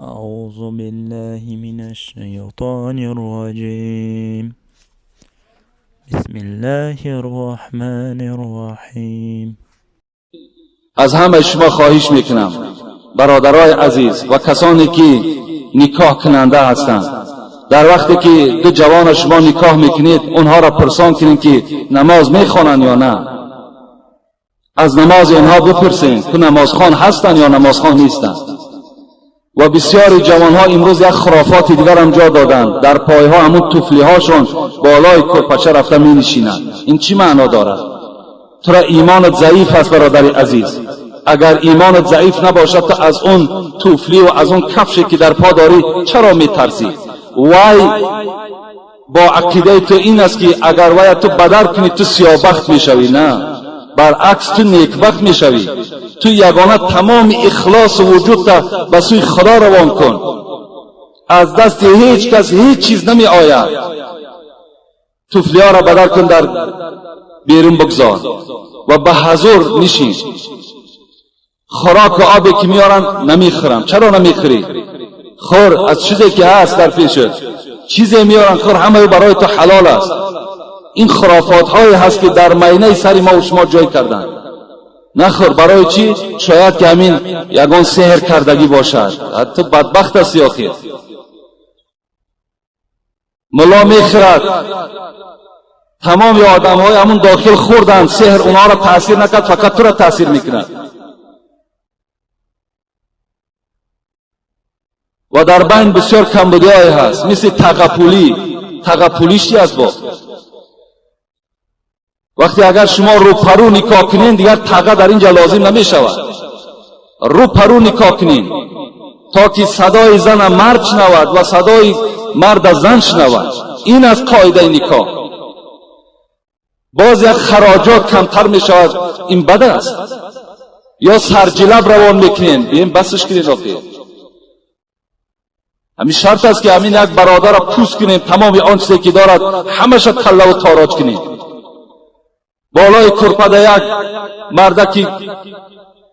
أعوذ بالله من الشيطان الرجيم. بسم الله الرحمن الرحیم. از همه شما خواهش میکنم برادرای عزیز و کسانی که نکاح کننده هستند، در وقتی که دو جوان شما نکاح میکنید اونها را پرسان کنید که نماز میخوانند یا نه. از نماز اینها بپرسید که نمازخوان هستند یا نمازخوان نیستند. و بسیاری جوانها امروز یک خرافات دیگر هم جا دادند، در پایها همون توفلی هاشون بالای کلپچه رفته می نشینند. این چی معنا دارد؟ تو را ایمانت ضعیف است برادر عزیز. اگر ایمانت ضعیف نباشد تو از اون توفلی و از اون کفشی که در پا داری چرا می ترسی؟ وای با عقیده تو این است که اگر وای تو بدر کنی تو سیاه‌بخت می شوی. نه، برعکس تو نیکبخت می شوی. تو یگانه تمام اخلاص وجود تا به سوی خدا روان کن. از دست هیچ کس هیچ چیز نمی آید. توفلی ها را بدر کن، در بیرون بگذار و به حضور نشین. خوراک و آبی که میارن نمیخورم. چرا نمیخوری؟ خور از چیزی که هست در پیشت. چیزی میارن خور، همه برای تو حلال است. این خرافات هایی هست که در مینه سر ما و شما جای کردن. نخور. برای چی؟ شاید که همین یگان سحر کردگی باشد. حتی بدبخت هستی آخر. ملا میخورد. تمام آدم های همون داخل خوردن، سحر اونها را تاثیر نکرد، فقط تو را تاثیر میکند. و در بین بسیار کمبودی های هست، مثل تغپولی. تغپولیش چی است؟ با وقتی اگر شما رو پرو نکاح کنین دیگر تقه در اینجا لازم نمی شود. رو پرو نکاح کنین تا که صدای زن مرد شنود و صدای مرد زن شنود. این از قاعده نکاح. باز یک خراجات کمتر می شود. این بد است. یا سرجلب روان میکنین، بیاین بسش کنین. آخر همین شرط است که همین یک برادر را پوست کنین، تمام آن چیزی که دارد همش کله و تاراج کنین. بالای کرپه یک مردکی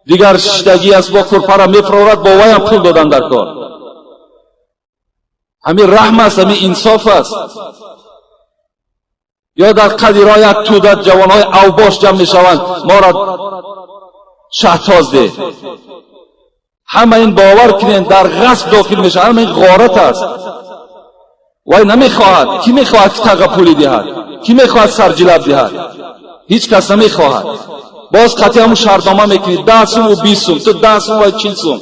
دیگر شیشتگی است، با کرپه را میفرورد، با وی هم پول دادن در کار. همین رحم است، همین انصاف است. یا در قدیرها یک تودت جوانهای اوباش جمع میشوند، ما را شهتاز ده. همه این باور کنین در غصب داخل میشه. همه این غارت است. وی نمیخواهد. کی میخواهد که تقه پولی دهد؟ کی میخواهد سرجلب دهد؟ هیچ کس نمیخواهد. باز قطعی همون شرطنامه میکنید 10 سوم و 20 سوم، تو 10 سوم و 40 سوم.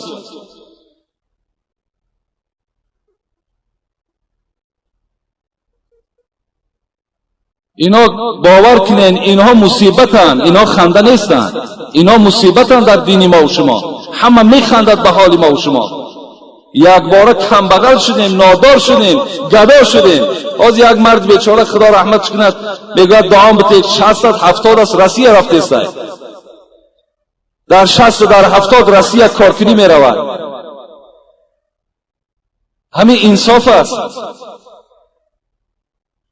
اینا باور کنین اینها مصیبتن، اینها خنده نیستن. اینها مصیبتن در دین ما و شما. همه میخندد به حال ما و شما. یک باره کمبغل شدیم، نادار شدیم، گدا شدیم. از یک مرد بیچاره خدا رحمتش کند میگه دعام بده 60-70 است روسیه رفته است. در 60 در 70 روسیه کارکنی میرود. همین انصاف است.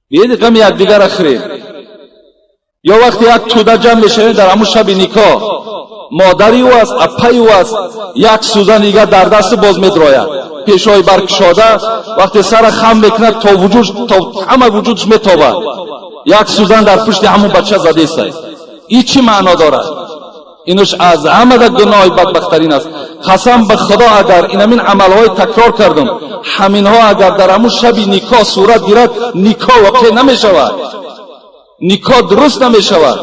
بیاید غم یک دیگر را خرید. یا وقتی یک توده جمع میشه در همون شب نکاح، مادری او است، اپای او است، یک سوزن دیگر در دست باز میدراید، پیشای برکشاده. وقتی سر خم میکند تا وجود تا همه وجودش میتابد. یک سوزن در پشت همون بچه زده است. این چی معنا دارد؟ اینش از همه گناه بدبخترین است. قسم به خدا اگر این عملهای تکرار کردم، همینها اگر در همون شب نکاح صورت گیرد، نکاح واقع نمی شود، نکاح درست نمی شود.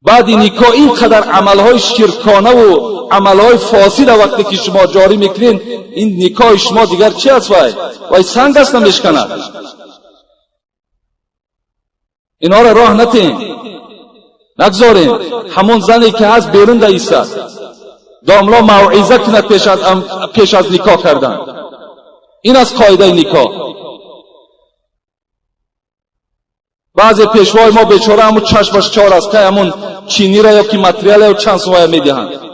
بعد نکاح اینقدر عملهای شرکانه و عملهای فاسد وقتی که شما جاری میکنین، این نکاح شما دیگر چی است؟ وای سنگ است نمیشکند. اینا را راه نتین، نگذارین. همون زنی که هست بیرون ایستد، داملا موعظه کند پیش از نکاح کردن. این از قاعده نکاح. بعضی پیشوای ما بیچاره همون چشمش چار است که همون چینی را یا که متریال یا چند سومه میدهند.